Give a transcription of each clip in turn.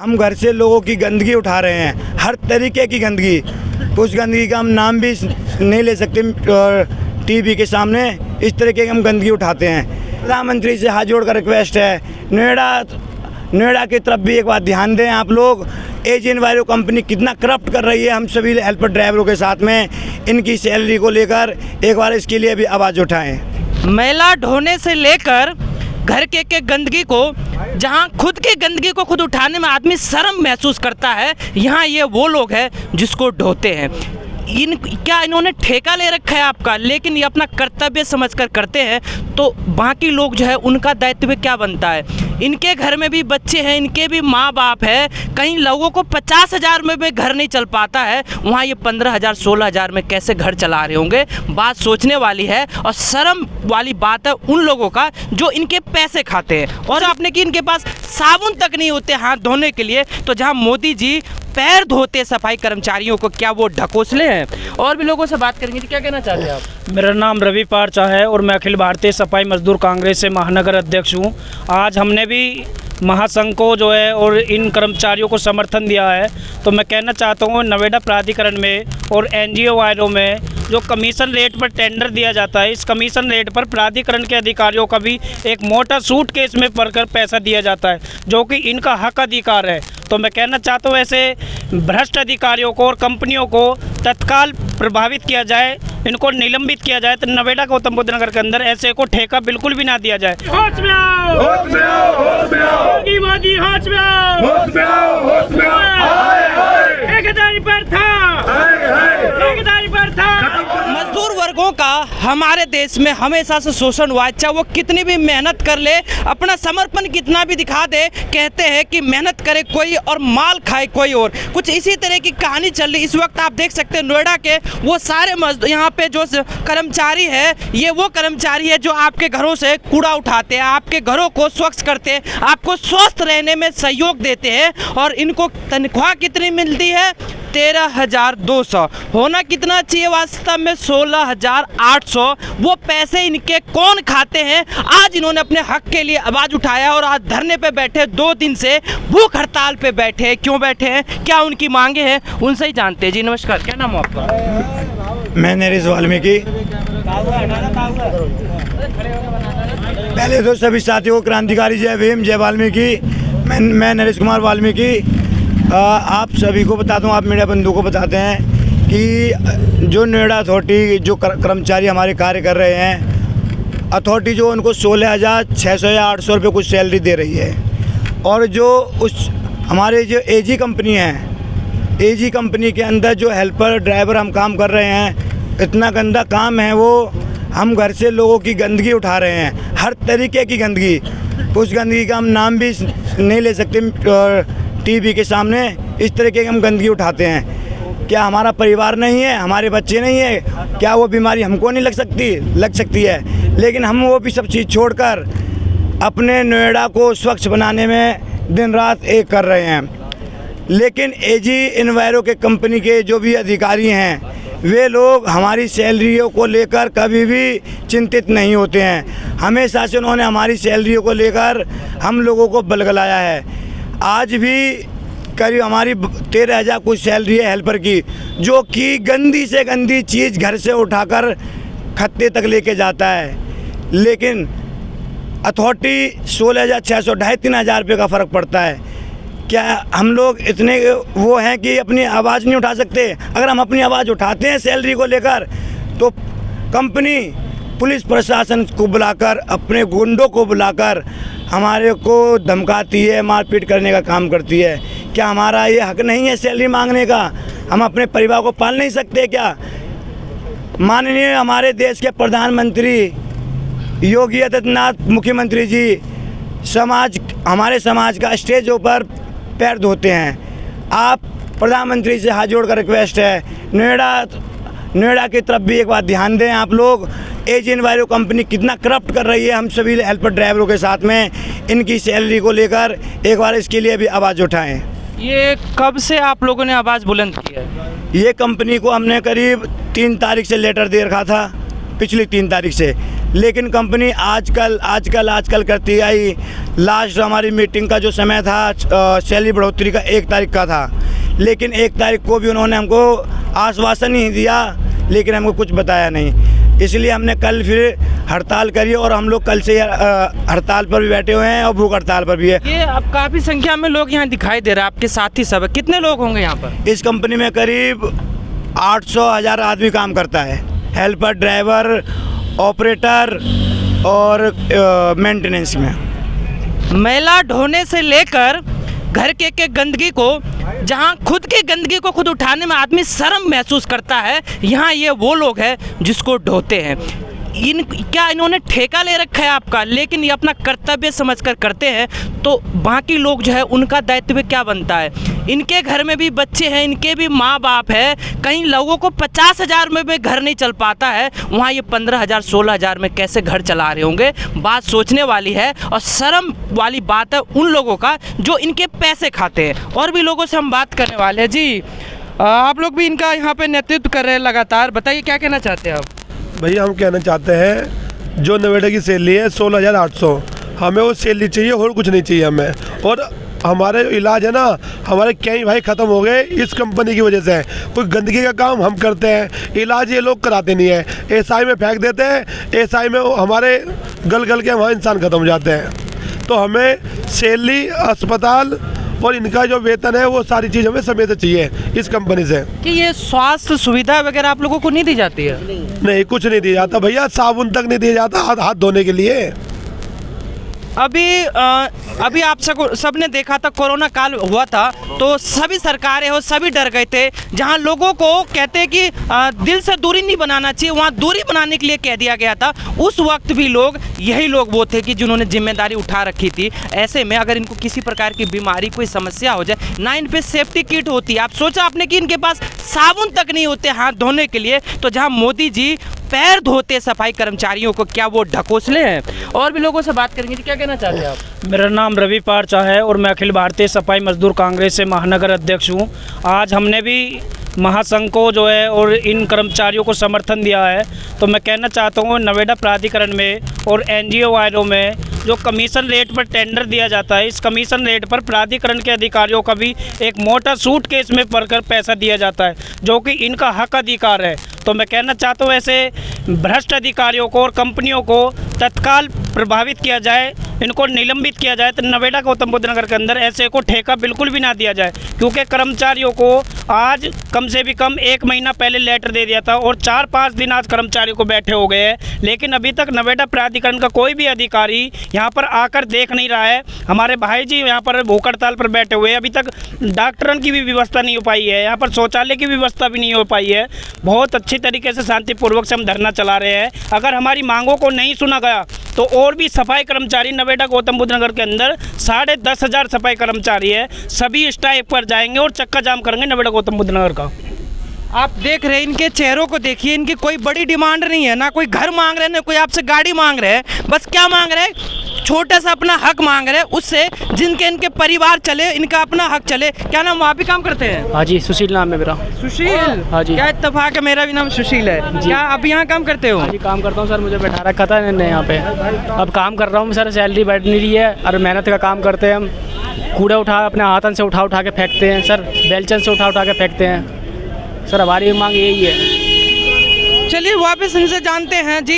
हम घर से लोगों की गंदगी उठा रहे हैं, हर तरीके की गंदगी। उस गंदगी का हम नाम भी नहीं ले सकते टीवी के सामने। इस तरीके की हम गंदगी उठाते हैं। प्रधानमंत्री से हाथ जोड़कर रिक्वेस्ट है, नोएडा की तरफ भी एक बार ध्यान दें आप लोग। एजी एनवायरो कंपनी कितना करप्ट कर रही है हम सभी हेल्पर ड्राइवरों के साथ में। इनकी सैलरी को लेकर एक बार इसके लिए भी आवाज़ उठाएं। मैला ढोने से लेकर घर के गंदगी को, जहां खुद की गंदगी को खुद उठाने में आदमी शर्म महसूस करता है, यहाँ ये वो लोग हैं जिसको ढोते हैं। क्या इन्होंने ठेका ले रखा है आपका? लेकिन ये अपना कर्तव्य समझकर करते हैं, तो बाकी लोग जो है उनका दायित्व क्या बनता है? इनके घर में भी बच्चे हैं, इनके भी माँ बाप है। कहीं लोगों को 50,000 में भी घर नहीं चल पाता है, वहाँ ये 15,000 16,000 में कैसे घर चला रहे होंगे? बात सोचने वाली है और शर्म वाली बात है उन लोगों का जो इनके पैसे खाते हैं। और आपने कि इनके पास साबुन तक नहीं होते हाथ धोने के लिए, तो जहाँ मोदी जी पैर धोते सफाई कर्मचारियों को, क्या वो ढकोसले हैं? और भी लोगों से बात करेंगे। क्या कहना चाहते हैं आप? मेरा नाम रवि पारचा है और मैं अखिल भारतीय सफाई मजदूर कांग्रेस से महानगर अध्यक्ष हूँ। आज हमने भी महासंघ को जो है और इन कर्मचारियों को समर्थन दिया है। तो मैं कहना चाहता हूँ, नोएडा प्राधिकरण में और एनजीओ वायरों में जो कमीशन रेट पर टेंडर दिया जाता है, इस कमीशन रेट पर प्राधिकरण के अधिकारियों का भी एक मोटा सूट केस में भरकर पैसा दिया जाता है, जो कि इनका हक अधिकार है। तो मैं कहना चाहता हूँ, ऐसे भ्रष्ट अधिकारियों को और कंपनियों को तत्काल प्रभावित किया जाए, इनको निलंबित किया जाए। तो नोएडा गौतम बुद्ध नगर के अंदर ऐसे को ठेका बिल्कुल भी ना दिया जाए। होश में आओ, होश में आओ, होश में आओ, योगी मोदी होश में आओ, होश में आओ, होश में आओ। ठेकेदारी पर था, ठेकेदारी पर था। मजदूर वर्गों का हमारे देश में हमेशा से शोषण हुआ है। चाहे वो कितनी भी मेहनत कर ले, अपना समर्पण कितना भी दिखा दे, कहते हैं कि मेहनत करे कोई और माल खाए कोई और। कुछ इसी तरह की कहानी चल रही। इस वक्त आप देख सकते हैं नोएडा के वो सारे यहाँ पे जो कर्मचारी है, ये वो कर्मचारी है जो आपके घरों से कूड़ा उठाते हैं, आपके घरों को स्वच्छ करते हैं, आपको स्वस्थ रहने में सहयोग देते हैं। और इनको तनख्वाह कितनी मिलती है? 13,200। होना कितना चाहिए वास्तव में? 16,800। वो पैसे इनके कौन खाते हैं? आज इन्होंने अपने हक के लिए आवाज़ उठाया और आज धरने पे बैठे, 2 दिन से भूख हड़ताल पे बैठे। क्यों बैठे हैं, क्या उनकी मांगे हैं, उनसे ही जानते हैं। जी नमस्कार, क्या नाम है आपका? मैं नरेश वाल्मीकि। पहले तो सभी साथियों को क्रांतिकारी जय भीम, जय वाल्मीकि। मैं नरेश कुमार वाल्मीकि। आप सभी को बताता हूँ, आप मीडिया बंधु को बताते हैं कि जो नोएडा अथॉरिटी जो कर्मचारी हमारे कार्य कर रहे हैं, अथॉरिटी जो उनको 16,600 या 800 रुपये कुछ सैलरी दे रही है। और जो उस हमारे जो एजी कंपनी है, एजी कंपनी के अंदर जो हेल्पर ड्राइवर हम काम कर रहे हैं, इतना गंदा काम है वो। हम घर से लोगों की गंदगी उठा रहे हैं, हर तरीके की गंदगी। उस गंदगी का हम नाम भी नहीं ले सकते टीवी के सामने। इस तरीके की हम गंदगी उठाते हैं। क्या हमारा परिवार नहीं है, हमारे बच्चे नहीं है? क्या वो बीमारी हमको नहीं लग सकती है? लेकिन हम वो भी सब चीज़ छोड़कर अपने नोएडा को स्वच्छ बनाने में दिन रात एक कर रहे हैं। लेकिन एजी एनवायरो के कंपनी के जो भी अधिकारी हैं, वे लोग हमारी सैलरियों को लेकर कभी भी चिंतित नहीं होते हैं। हमेशा से उन्होंने हमारी सैलरियों को लेकर हम लोगों को बलगलाया है। आज भी करीब हमारी 13,000 कुछ सैलरी है हेल्पर की, जो कि गंदी से गंदी चीज़ घर से उठाकर खत्ते तक लेके जाता है। लेकिन अथॉरिटी 16,600 2,500-3,000 रुपये का फ़र्क पड़ता है। क्या हम लोग इतने वो हैं कि अपनी आवाज़ नहीं उठा सकते? अगर हम अपनी आवाज़ उठाते हैं सैलरी को लेकर, तो कंपनी पुलिस प्रशासन को बुलाकर, अपने गुंडों को बुलाकर हमारे को धमकाती है, मारपीट करने का काम करती है। क्या हमारा ये हक नहीं है सैलरी मांगने का? हम अपने परिवार को पाल नहीं सकते क्या? माननीय हमारे देश के प्रधानमंत्री योगी आदित्यनाथ मुख्यमंत्री जी हमारे समाज का स्टेजों पर पैर धोते हैं। आप प्रधानमंत्री से हाथ जोड़कर रिक्वेस्ट है, नोएडा की तरफ भी एक बार ध्यान दें आप लोग। एजी एनवायरो कंपनी कितना करप्ट कर रही है हम सभी हेल्पर ड्राइवरों के साथ में। इनकी सैलरी को लेकर एक बार इसके लिए भी आवाज़ उठाएं। ये कब से आप लोगों ने आवाज़ बुलंद की है? ये कंपनी को हमने करीब 3 तारीख से लेटर दे रखा था, पिछली 3 तारीख से। लेकिन कंपनी आजकल करती आई। लास्ट हमारी मीटिंग का जो समय था सैलरी बढ़ोतरी का 1 तारीख का था, लेकिन 1 तारीख को भी उन्होंने हमको आश्वासन ही दिया, लेकिन हमको कुछ बताया नहीं। इसलिए हमने कल फिर हड़ताल करी और हम लोग कल से हड़ताल पर भी बैठे हुए हैं और भूख हड़ताल पर भी है। ये अब काफ़ी संख्या में लोग यहाँ दिखाई दे रहा है, आपके साथी सब है। कितने लोग होंगे यहाँ पर? इस कंपनी में करीब 800-1000 आदमी काम करता है। हेल्पर, ड्राइवर, ऑपरेटर और मेंटेनेंस में। मैला ढोने से लेकर घर के गंदगी को, जहां खुद की गंदगी को खुद उठाने में आदमी शर्म महसूस करता है, यहाँ ये वो लोग हैं जिसको ढोते हैं। क्या इन्होंने ठेका ले रखा है आपका? लेकिन ये अपना कर्तव्य समझकर करते हैं, तो बाकी लोग जो है उनका दायित्व क्या बनता है? इनके घर में भी बच्चे हैं, इनके भी माँ बाप है। कई लोगों को 50,000 में भी घर नहीं चल पाता है, वहाँ ये 15,000 16,000 में कैसे घर चला रहे होंगे? बात सोचने वाली है और शर्म वाली बात है उन लोगों का जो इनके पैसे खाते हैं। और भी लोगों से हम बात करने वाले हैं। जी, आप लोग भी इनका यहाँ पे नेतृत्व कर रहे हैं लगातार, बताइए क्या कहना चाहते हैं आप? भैया हम कहना चाहते हैं जो नोएडा की सैलरी है 16,800, हमें वो सैलरी चाहिए और कुछ नहीं चाहिए हमें। और हमारे इलाज है ना, हमारे कई भाई ख़त्म हो गए इस कंपनी की वजह से। कोई गंदगी का काम हम करते हैं, इलाज ये लोग कराते नहीं है, एसआई में फेंक देते हैं, एसआई में हमारे गल के हमारे इंसान ख़त्म हो जाते हैं। तो हमें सैलरी, अस्पताल और इनका जो वेतन है वो सारी चीज़ हमें समय से चाहिए इस कंपनी से। कि ये स्वास्थ्य सुविधा वगैरह आप लोगों को नहीं दी जाती है? नहीं, कुछ नहीं दिया जाता भैया, साबुन तक नहीं दिया जाता हाथ धोने के लिए। अभी आप सबने देखा था, कोरोना काल हुआ था तो सभी सरकारें हो सभी डर गए थे। जहां लोगों को कहते हैं कि दिल से दूरी नहीं बनाना चाहिए, वहां दूरी बनाने के लिए कह दिया गया था। उस वक्त भी यही लोग वो थे कि जिन्होंने जिम्मेदारी उठा रखी थी। ऐसे में अगर इनको किसी प्रकार की बीमारी, कोई समस्या हो जाए ना, इन पे सेफ्टी किट होती है। आप सोचा आपने कि इनके पास साबुन तक नहीं होते हाथ धोने के लिए, तो जहाँ मोदी जी पैर धोते सफाई कर्मचारियों को, क्या वो ढकोसले हैं? और भी लोगों से बात करेंगे। क्या कहना चाहते हैं आप? मेरा नाम रवि पारचा है और मैं अखिल भारतीय सफाई मजदूर कांग्रेस से महानगर अध्यक्ष हूँ। आज हमने भी महासंघ को जो है और इन कर्मचारियों को समर्थन दिया है। तो मैं कहना चाहता हूँ नोएडा प्राधिकरण में और एनजीओ वालों में जो कमीशन रेट पर टेंडर दिया जाता है, इस कमीशन रेट पर प्राधिकरण के अधिकारियों का भी एक मोटा सूटकेस में भरकर पैसा दिया जाता है, जो कि इनका हक अधिकार है। तो मैं कहना चाहता हूँ ऐसे भ्रष्ट अधिकारियों को और कंपनियों को तत्काल प्रभावित किया जाए, इनको निलंबित किया जाए। तो नोएडा गौतम बुद्ध नगर के अंदर ऐसे को ठेका बिल्कुल भी ना दिया जाए, क्योंकि कर्मचारियों को आज कम से भी कम 1 महीना पहले लेटर दे दिया था और 4-5 दिन आज कर्मचारियों को बैठे हो गए हैं, लेकिन अभी तक नोएडा प्राधिकरण का कोई भी अधिकारी यहाँ पर आकर देख नहीं रहा है। हमारे भाई जी यहाँ पर भूख हड़ताल पर बैठे हुए हैं, अभी तक डॉक्टरों की भी व्यवस्था नहीं हो पाई है, यहाँ पर शौचालय की व्यवस्था भी नहीं हो पाई है। बहुत अच्छी तरीके से शांतिपूर्वक से हम धरना चला रहे हैं। अगर हमारी मांगों को नहीं सुना गया तो और भी सफाई कर्मचारी नोएडा गौतम बुद्ध नगर के अंदर 10,500 सफाई कर्मचारी है, सभी स्ट्राइक पर जाएंगे और चक्का जाम करेंगे नोएडा गौतम बुद्ध नगर का। आप देख रहे हैं इनके चेहरों को, देखिए इनकी कोई बड़ी डिमांड नहीं है, ना कोई घर मांग रहे हैं, ना कोई आपसे गाड़ी मांग रहे हैं। बस क्या मांग रहे हैं? छोटा सा अपना हक मांग रहे हैं, उससे जिनके इनके परिवार चले, इनका अपना हक चले। क्या नाम? आप भी काम करते हैं? हाँ जी, सुशील नाम है मेरा। सुशील? हाँ जी। क्या इत्तेफाक है, मेरा भी नाम सुशील है। क्या आप यहाँ काम करते हो? हाँ जी, काम करता हूँ सर, मुझे बैठा रखा था इन्होंने यहाँ पे। अब काम कर रहा हूँ सर, सैलरी बैठ नहीं रही है और मेहनत का काम करते हैं हम। कूड़ा अपने हाथन से उठा के फेंकते हैं सर, बेलचन से उठा के फेंकते हैं सर, हमारी मांग यही है। चलिए वापस इनसे जानते हैं। जी,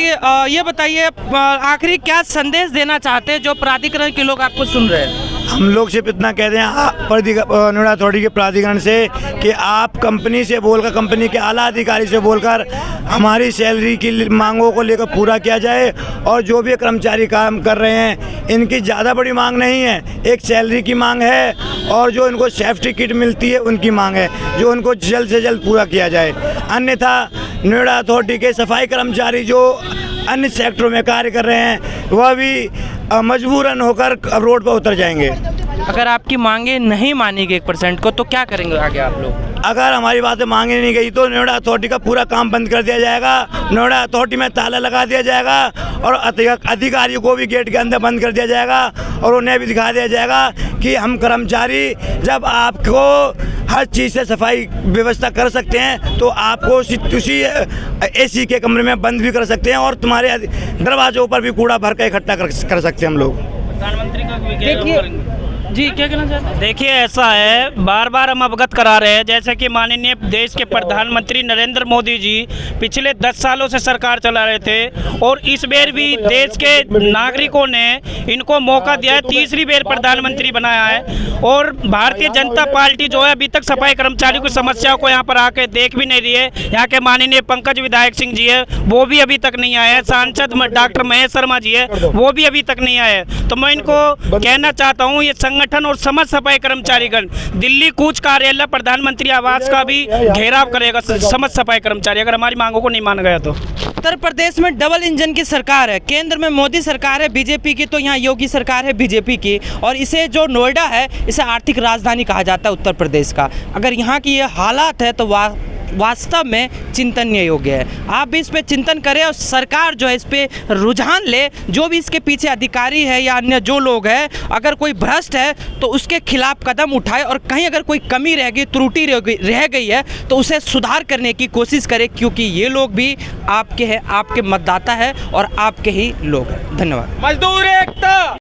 ये बताइए आखिरी क्या संदेश देना चाहते हैं जो प्राधिकरण के लोग आपको सुन रहे हैं? हम लोग सिर्फ इतना कहते हैं नोएडा अथॉरिटी के प्राधिकरण से कि आप कंपनी से बोलकर, कंपनी के आला अधिकारी से बोलकर हमारी सैलरी की मांगों को लेकर पूरा किया जाए। और जो भी कर्मचारी काम कर रहे हैं, इनकी ज़्यादा बड़ी मांग नहीं है, एक सैलरी की मांग है और जो इनको सेफ्टी किट मिलती है उनकी मांग है, जो उनको जल्द से जल्द पूरा किया जाए। अन्यथा नोएडा अथॉरिटी के सफाई कर्मचारी जो अन्य सेक्टरों में कार्य कर रहे हैं, वह भी मजबूरन होकर रोड पर उतर जाएंगे। अगर आपकी मांगे नहीं मानी गई 1% को, तो क्या करेंगे आगे आप लोग? अगर हमारी बातें मांगी नहीं गई तो नोएडा अथॉरिटी का पूरा काम बंद कर दिया जाएगा, नोएडा अथॉरिटी में ताला लगा दिया जाएगा और अधिकारियों को भी गेट के अंदर बंद कर दिया जाएगा और उन्हें भी दिखा दिया जाएगा कि हम कर्मचारी जब आपको हर चीज़ से सफाई व्यवस्था कर सकते हैं, तो आपको उसी AC के कमरे में बंद भी कर सकते हैं और तुम्हारे दरवाजों पर भी कूड़ा भर के इकट्ठा कर सकते हैं हम लोग। प्रधानमंत्री का देखिए जी, क्या कहना चाहते हैं? देखिए, ऐसा है, बार बार हम अवगत करा रहे हैं, जैसे कि माननीय देश के प्रधानमंत्री नरेंद्र मोदी जी पिछले 10 सालों से सरकार चला रहे थे और इस बार भी देश के नागरिकों ने इनको मौका दिया है, तीसरी बार प्रधानमंत्री बनाया है। और भारतीय जनता पार्टी जो है अभी तक सफाई कर्मचारियों की समस्याओं को यहाँ पर आके देख भी नहीं रही है। यहाँ के माननीय पंकज विधायक सिंह जी है, वो भी अभी तक नहीं आए हैं। सांसद डॉक्टर महेश शर्मा जी है, वो भी अभी तक नहीं आए। तो मैं इनको कहना चाहता हूँ, ये संगठन और समस्त सफाई कर्मचारीगण दिल्ली कूच कार्यालय प्रधानमंत्री आवास का भी घेराव करेगा समस्त सफाई कर्मचारी, अगर हमारी मांगों को नहीं माना गया तो। उत्तर प्रदेश में डबल इंजन की सरकार है, केंद्र में मोदी सरकार है बीजेपी की, तो यहाँ योगी सरकार है बीजेपी की, और इसे जो नोएडा है इसे आर्थिक राजधानी कहा जाता है उत्तर प्रदेश का। अगर यहाँ की ये हालात है तो वास्तव में चिंतनीय योग्य है। आप भी इस पे चिंतन करें और सरकार जो है इस पे रुझान ले, जो भी इसके पीछे अधिकारी है या अन्य जो लोग हैं, अगर कोई भ्रष्ट है तो उसके खिलाफ कदम उठाए और कहीं अगर कोई कमी रह गई, त्रुटि रह गई है तो उसे सुधार करने की कोशिश करें, क्योंकि ये लोग भी आपके हैं, आपके मतदाता है और आपके ही लोग हैं। धन्यवाद। मजदूर एकता।